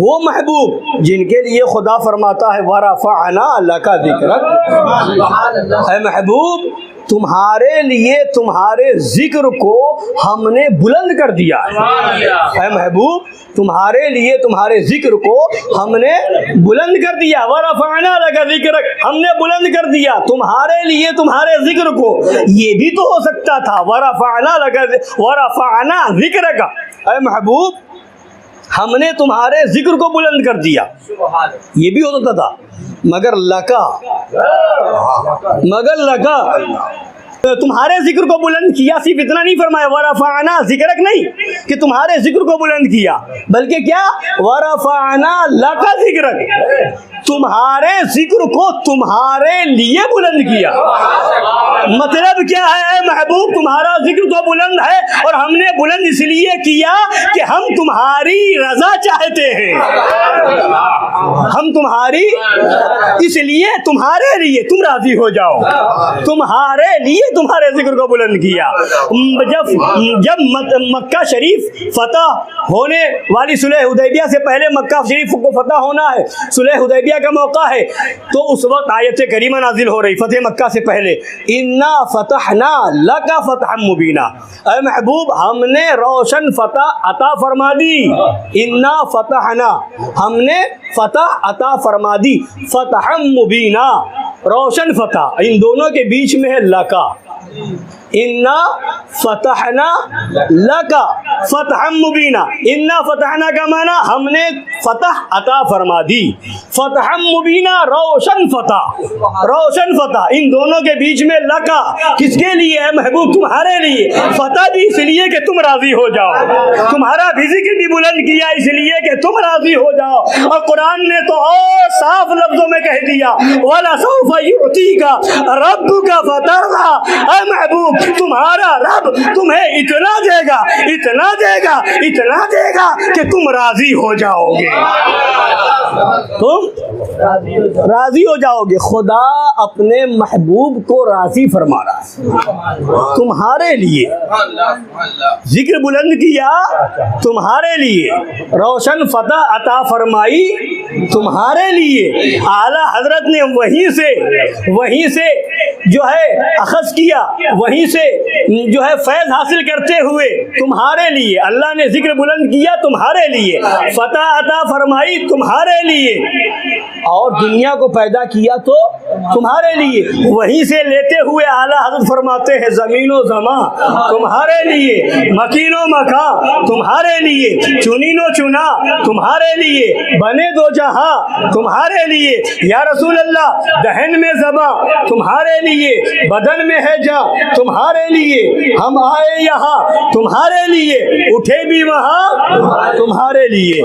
وہ محبوب جن کے لیے خدا فرماتا ہے وَرَفَعْنَا لَكَ ذِكْرَكَ، اے محبوب تمہارے لیے تمہارے ذکر کو ہم نے بلند کر دیا ہے۔ اے محبوب تمہارے لیے تمہارے ذکر کو ہم نے بلند کر دیا، وَرَفَعْنَا لَكَ ذِكْرَكَ، ہم نے بلند کر دیا تمہارے لیے تمہارے ذکر کو۔ یہ بھی تو ہو سکتا تھا وَرَفَعْنَا ذِكْرَكَ، اے محبوب ہم نے تمہارے ذکر کو بلند کر دیا، یہ بھی ہو سکتا تھا، مگر لکا تمہارے ذکر کو بلند کیا۔ صرف اتنا نہیں فرمایا وَرَفَعْنَا ذِكْرَكَ نہیں کہ تمہارے ذکر کو بلند کیا، بلکہ کیا وَرَفَعْنَا لَكَ ذِكْرَكَ، تمہارے ذکر کو تمہارے لیے بلند کیا۔ مطلب کیا ہے اے محبوب تمہارا ذکر تو بلند ہے، اور ہم نے بلند اس لیے کیا کہ ہم تمہاری رضا چاہتے ہیں، ہم تمہاری اس لیے تمہارے لیے تم راضی ہو جاؤ، تمہارے لیے تمہارے ذکر کو بلند کیا۔ جب مکہ شریف فتح ہونے والی صلح حدیبیہ سے پہلے مکہ شریف کو فتح ہونا ہے، صلح حدیبیہ کا موقع ہے، تو اس وقت آیت کریمہ نازل ہو رہی فتح مکہ سے پہلے، انا فتحنا لک فتحا مبینا، اے محبوب ہم نے روشن فتح عطا فرما دی، انا فتحنا ہم نے فتح عطا فرما دی، فتحا مبینا روشن فتح، ان دونوں کے بیچ میں ہے لکا، انا فتحنا لکا فتحا مبینا، انا فتحنا کا معنی ہم نے فتح عطا فرما دی، فتحا مبینا روشن فتح، روشن فتح، ان دونوں کے بیچ میں لکا کس کے لیے ہے محبوب تمہارے لیے، فتح بھی اس لیے کہ تم راضی ہو جاؤ، تمہارا بھی ذکر بھی بلند کیا اس لیے کہ تم راضی ہو جاؤ، اور قرآن نے تو اور صاف لفظوں میں کہہ دیا وَلَسَوْفَ يُعْطِيكَ رَبُّكَ فَتَرْضَىٰ، اے محبوب تمہارا رب تمہیں اتنا دے گا اتنا دے گا اتنا دے گا کہ تم راضی ہو جاؤ گے، تم راضی ہو جاؤ گے۔ خدا اپنے محبوب کو راضی فرما رہا ہے تمہارے لیے، ذکر بلند کیا تمہارے لیے، روشن فتح عطا فرمائی تمہارے لیے، اعلیٰ حضرت نے وہیں سے جو ہے اخذ کیا، وہیں سے جو ہے فیض حاصل کرتے ہوئے تمہارے لیے، اللہ نے ذکر بلند کیا تمہارے لیے، فتح عطا فرمائی تمہارے لیے، اور دنیا کو پیدا کیا تو تمہارے لیے، وہیں سے لیتے ہوئے اعلیٰ حضرت فرماتے ہیں زمین و زمان تمہارے لیے، مکین و مکان تمہارے لیے، چنین و چنا تمہارے لیے، بنے دو جہاں تمہارے لیے، یا رسول اللہ دہن میں زباں تمہارے لیے، بدن میں ہے جاں تمہارے لیے، ہم آئے یہاں تمہارے لیے، اٹھے بھی وہاں تمہارے لیے۔